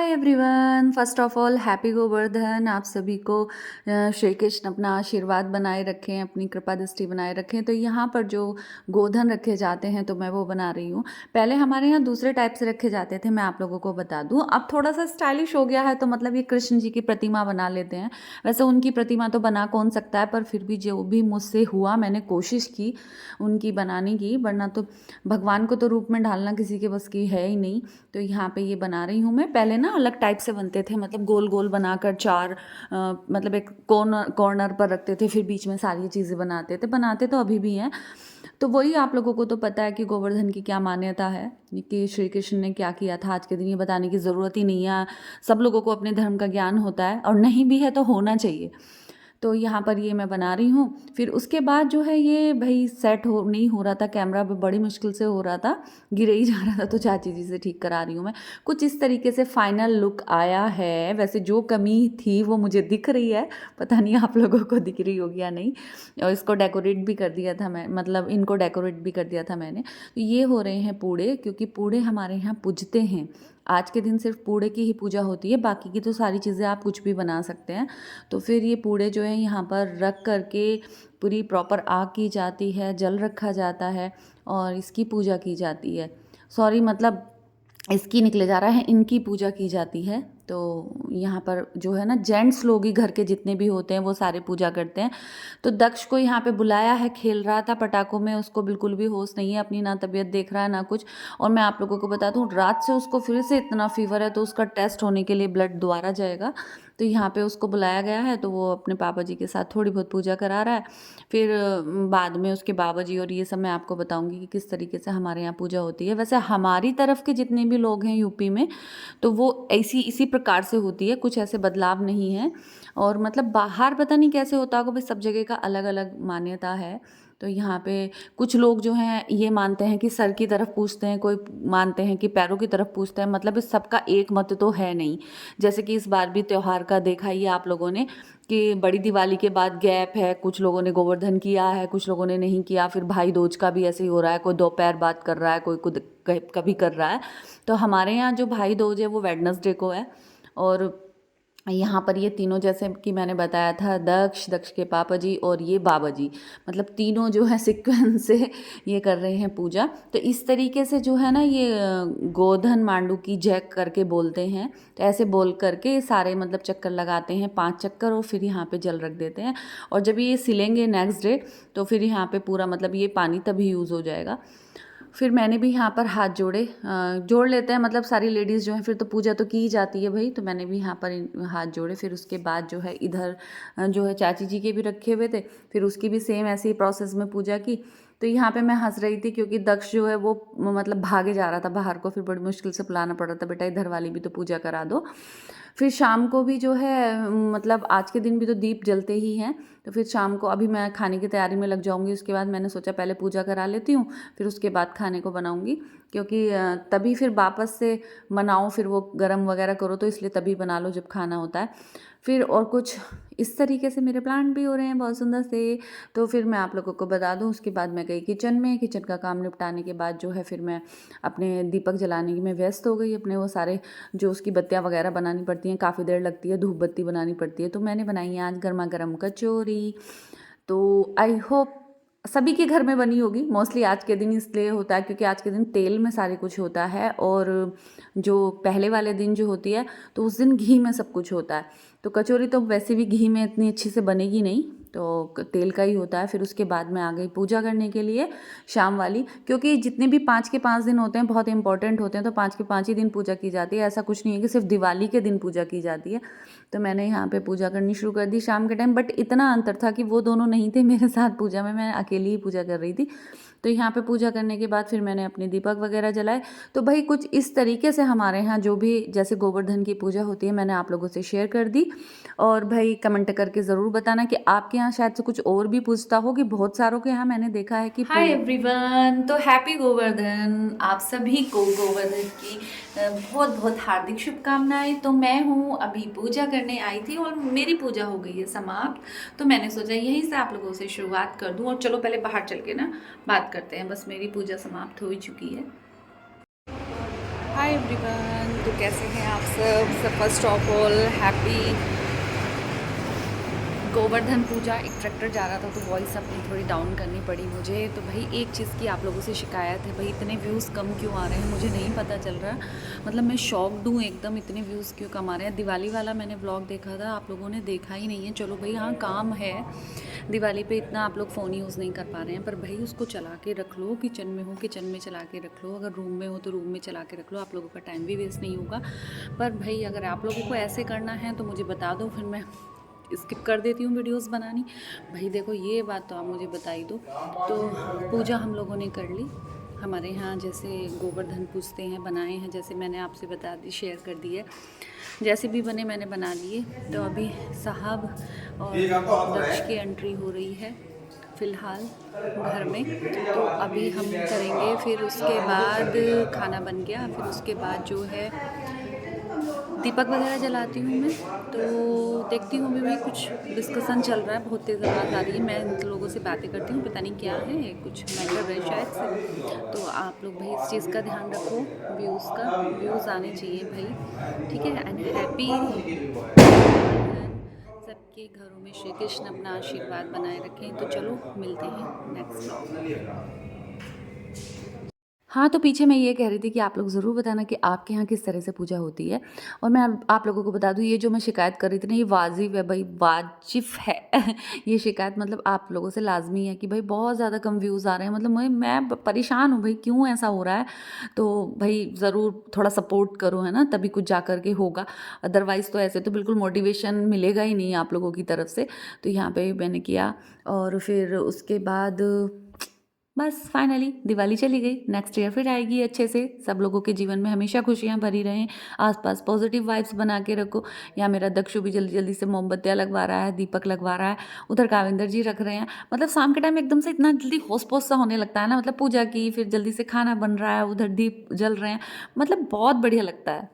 Hi everyone, first of all happy Govardhan. आप सभी को श्री कृष्ण अपना आशीर्वाद बनाए रखें, अपनी कृपा दृष्टि बनाए रखें। तो यहाँ पर जो गोधन रखे जाते हैं तो मैं वो बना रही हूँ। पहले हमारे यहाँ दूसरे टाइप से रखे जाते थे, मैं आप लोगों को बता दूँ। अब थोड़ा सा स्टाइलिश हो गया है, तो मतलब ये कृष्ण जी की प्रतिमा बना लेते हैं। वैसे उनकी प्रतिमा तो बना कौन सकता है, पर फिर भी जो भी मुझसे हुआ मैंने कोशिश की उनकी बनाने की, वरना तो भगवान को तो रूप में ढालना किसी के बस की है ही नहीं। तो यहाँ पे ये बना रही हूँ मैं। पहले ना अलग टाइप से बनते थे, मतलब गोल गोल बनाकर चार मतलब एक कॉर्नर कॉर्नर पर रखते थे, फिर बीच में सारी चीज़ें बनाते थे। बनाते तो अभी भी हैं। तो वही आप लोगों को तो पता है कि गोवर्धन की क्या मान्यता है, कि श्री कृष्ण ने क्या किया था। आज के दिन ये बताने की ज़रूरत ही नहीं है, सब लोगों को अपने धर्म का ज्ञान होता है, और नहीं भी है तो होना चाहिए। तो यहाँ पर ये मैं बना रही हूँ। फिर उसके बाद जो है ये भाई सेट हो नहीं हो रहा था, कैमरा पे बड़ी मुश्किल से हो रहा था, गिरे ही जा रहा था, तो चाची जी से ठीक करा रही हूँ मैं। कुछ इस तरीके से फाइनल लुक आया है। वैसे जो कमी थी वो मुझे दिख रही है, पता नहीं आप लोगों को दिख रही होगी या नहीं। और इसको डेकोरेट भी कर दिया था मैं, मतलब इनको डेकोरेट भी कर दिया था मैंने। तो ये हो रहे हैं पूड़े, क्योंकि पूड़े हमारे यहाँ पूजते हैं। आज के दिन सिर्फ पूड़े की ही पूजा होती है, बाकी की तो सारी चीज़ें आप कुछ भी बना सकते हैं। तो फिर ये पूड़े जो है यहाँ पर रख करके पूरी प्रॉपर आग की जाती है, जल रखा जाता है और इसकी पूजा की जाती है। सॉरी, मतलब इसकी निकले जा रहा है, इनकी पूजा की जाती है। तो यहाँ पर जो है ना, जेंट्स लोग ही घर के जितने भी होते हैं वो सारे पूजा करते हैं। तो दक्ष को यहाँ पे बुलाया है, खेल रहा था पटाखों में, उसको बिल्कुल भी होश नहीं है अपनी, ना तबीयत देख रहा है ना कुछ। और मैं आप लोगों को बता दूँ, रात से उसको फिर से इतना फीवर है, तो उसका टेस्ट होने के लिए ब्लड दोबारा जाएगा। तो यहाँ पे उसको बुलाया गया है, तो वो अपने पापा जी के साथ थोड़ी बहुत पूजा करा रहा है। फिर बाद में उसके बाबा जी और ये सब मैं आपको बताऊंगी कि किस तरीके से हमारे यहाँ पूजा होती है। वैसे हमारी तरफ के जितने भी लोग हैं यूपी में, तो वो ऐसी इसी प्रकार से होती है, कुछ ऐसे बदलाव नहीं है। और मतलब बाहर पता नहीं कैसे होता होगा, बस सब जगह का अलग अलग मान्यता है। तो यहाँ पे कुछ लोग जो हैं ये मानते हैं कि सर की तरफ पूछते हैं, कोई मानते हैं कि पैरों की तरफ पूछते हैं, मतलब इस सबका एक मत तो है नहीं। जैसे कि इस बार भी त्यौहार का देखा ही है आप लोगों ने कि बड़ी दिवाली के बाद गैप है, कुछ लोगों ने गोवर्धन किया है, कुछ लोगों ने नहीं किया। फिर भाई दूज का भी ऐसे ही हो रहा है, कोई दोपहर बाद कर रहा है, कोई खुद कभी कर रहा है। तो हमारे यहाँ जो भाई दूज है वो वेडनेसडे को है। और यहाँ पर ये तीनों, जैसे कि मैंने बताया था, दक्ष के पापा जी और ये बाबा जी, मतलब तीनों जो है सीक्वेंस से ये कर रहे हैं पूजा। तो इस तरीके से जो है ना, ये गोधन मांडू की जय करके बोलते हैं। तो ऐसे बोल करके सारे मतलब चक्कर लगाते हैं, 5 चक्कर, और फिर यहाँ पे जल रख देते हैं। और जब ये सिलेंगे नेक्स्ट डे, तो फिर यहाँ पे पूरा मतलब ये पानी तभी यूज़ हो जाएगा। फिर मैंने भी यहाँ पर हाथ जोड़े, जोड़ लेते हैं मतलब सारी लेडीज़ जो हैं, फिर तो पूजा तो की ही जाती है भाई। तो मैंने भी यहाँ पर हाथ जोड़े। फिर उसके बाद जो है इधर जो है चाची जी के भी रखे हुए थे, फिर उसकी भी सेम ऐसे ही प्रोसेस में पूजा की। तो यहाँ पे मैं हंस रही थी, क्योंकि दक्ष जो है वो मतलब भागे जा रहा था बाहर को, फिर बड़ी मुश्किल से बुलाना पड़ रहा था, बेटा इधर वाली भी तो पूजा करा दो। फिर शाम को भी जो है मतलब आज के दिन भी तो दीप जलते ही हैं। तो फिर शाम को अभी मैं खाने की तैयारी में लग जाऊंगी। उसके बाद मैंने सोचा पहले पूजा करा लेती हूँ, फिर उसके बाद खाने को बनाऊंगी, क्योंकि तभी फिर वापस से बनाओ, फिर वो गरम वगैरह करो, तो इसलिए तभी बना लो जब खाना होता है। फिर और कुछ इस तरीके से मेरे प्लांट भी हो रहे हैं बहुत सुंदर से। तो फिर मैं आप लोगों को बता दूं, उसके बाद मैं गई किचन में। किचन का काम निपटाने के बाद जो है फिर मैं अपने दीपक जलाने की में व्यस्त हो गई। अपने वो सारे जो उसकी बत्तियाँ वगैरह बनानी पड़ती हैं, काफ़ी देर लगती है, धूप बत्ती बनानी पड़ती है। तो मैंने बनाई है आज गर्मा गर्म कचौरी। तो आई होप सभी के घर में बनी होगी। मोस्टली आज के दिन इसलिए होता है क्योंकि आज के दिन तेल में सारी कुछ होता है, और जो पहले वाले दिन जो होती है तो उस दिन घी में सब कुछ होता है। तो कचौरी तो वैसे भी घी में इतनी अच्छी से बनेगी नहीं, तो तेल का ही होता है। फिर उसके बाद मैं आ गई पूजा करने के लिए शाम वाली, क्योंकि जितने भी 5 के 5 दिन होते हैं बहुत इंपॉर्टेंट होते हैं, तो 5 के 5 ही दिन पूजा की जाती है। ऐसा कुछ नहीं है कि सिर्फ दिवाली के दिन पूजा की जाती है। तो मैंने यहाँ पे पूजा करनी शुरू कर दी शाम के टाइम। बट इतना अंतर था कि वो दोनों नहीं थे मेरे साथ पूजा में, मैं अकेली ही पूजा कर रही थी। तो यहाँ पे पूजा करने के बाद फिर मैंने अपने दीपक वगैरह जलाए। तो भाई कुछ इस तरीके से हमारे यहाँ जो भी जैसे गोवर्धन की पूजा होती है मैंने आप लोगों से शेयर कर दी। और भाई कमेंट करके ज़रूर बताना कि आपके यहाँ शायद से कुछ और भी पूछता हो, कि बहुत सारों के यहाँ मैंने देखा है कि हाय एवरीवन, तो हैप्पी गोवर्धन। आप सभी को गोवर्धन की बहुत बहुत हार्दिक शुभकामनाएं। तो मैं हूँ अभी पूजा करने आई थी और मेरी पूजा हो गई है समाप्त। तो मैंने सोचा यहीं से आप लोगों से शुरुआत कर दूँ, और चलो पहले बाहर चल के ना बात करते हैं। बस मेरी पूजा समाप्त हो ही चुकी है। हाय एवरीवन, तो कैसे हैं आप सब first of all happy Govardhan Puja. एक ट्रैक्टर जा रहा था तो वॉइस अपनी थोड़ी डाउन करनी पड़ी मुझे। तो भाई एक चीज़ की आप लोगों से शिकायत है, भाई इतने व्यूज़ कम क्यों आ रहे हैं मुझे नहीं पता चल रहा। मतलब मैं शॉक्ड हूँ एकदम, इतने व्यूज़ क्यों कम आ रहे हैं। दिवाली वाला मैंने व्लॉग देखा था, आप लोगों ने देखा ही नहीं है। चलो भाई हाँ, काम है, दिवाली पे इतना आप लोग फ़ोन यूज़ नहीं कर पा रहे हैं, पर भाई उसको चला के रख लो। किचन में हो, किचन में चला के रख लो। अगर रूम में हो तो रूम में चला के रख लो, आप लोगों का टाइम भी वेस्ट नहीं होगा। पर भाई अगर आप लोगों को ऐसे करना है तो मुझे बता दो, फिर मैं स्किप कर देती हूँ वीडियोस बनानी। भाई देखो ये बात तो आप मुझे बता ही दो। तो पूजा हम लोगों ने कर ली। हमारे यहाँ जैसे गोवर्धन पूजते हैं, बनाए हैं, जैसे मैंने आपसे बता दी, शेयर कर दी है। जैसे भी बने मैंने बना लिए। तो अभी साहब और दक्ष की एंट्री हो रही है फ़िलहाल घर में। तो अभी हम करेंगे, फिर उसके बाद खाना बन गया, फिर उसके बाद जो है दीपक वगैरह जलाती हूँ मैं। तो देखती हूँ अभी भाई कुछ डिस्कशन चल रहा है, बहुत तेज़ आवाज़ आ रही है। मैं इन लोगों से बातें करती हूँ, पता नहीं क्या है, कुछ मैटर है शायद से। तो आप लोग भाई इस चीज़ का ध्यान रखो, व्यूज़ का, व्यूज़ आने चाहिए भाई, ठीक है। एंड हैप्पी सबके घरों में श्री कृष्ण अपना आशीर्वाद बनाए रखें। तो चलो मिलते हैं नेक्स्ट ब्लॉग। हाँ, तो पीछे मैं ये कह रही थी कि आप लोग ज़रूर बताना कि आपके यहाँ किस तरह से पूजा होती है। और मैं आप लोगों को बता दूँ, ये जो मैं शिकायत कर रही थी ना, ये वाजिब है भाई, वाजिब है। ये शिकायत मतलब आप लोगों से लाज़मी है कि भाई बहुत ज़्यादा कम व्यूज़ आ रहे हैं। मतलब मैं परेशान हूँ भाई, क्यों ऐसा हो रहा है। तो भाई ज़रूर थोड़ा सपोर्ट करो, है ना, तभी कुछ जा कर के होगा। अदरवाइज़ तो ऐसे तो बिल्कुल मोटिवेशन मिलेगा ही नहीं आप लोगों की तरफ से। तो यहाँ पे मैंने किया, और फिर उसके बाद बस फाइनली दिवाली चली गई। नेक्स्ट ईयर फिर आएगी अच्छे से। सब लोगों के जीवन में हमेशा खुशियाँ भरी रहें, आसपास पॉजिटिव वाइब्स बना के रखो। यहाँ मेरा दक्षु भी जल्दी जल्दी से मोमबत्तियाँ लगवा रहा है, दीपक लगवा रहा है, उधर काविंदर जी रख रहे हैं। मतलब शाम के टाइम एकदम से इतना जल्दी होश पोश सा होने लगता है ना, मतलब पूजा की, फिर जल्दी से खाना बन रहा है, उधर दीप जल रहे हैं, मतलब बहुत बढ़िया लगता है।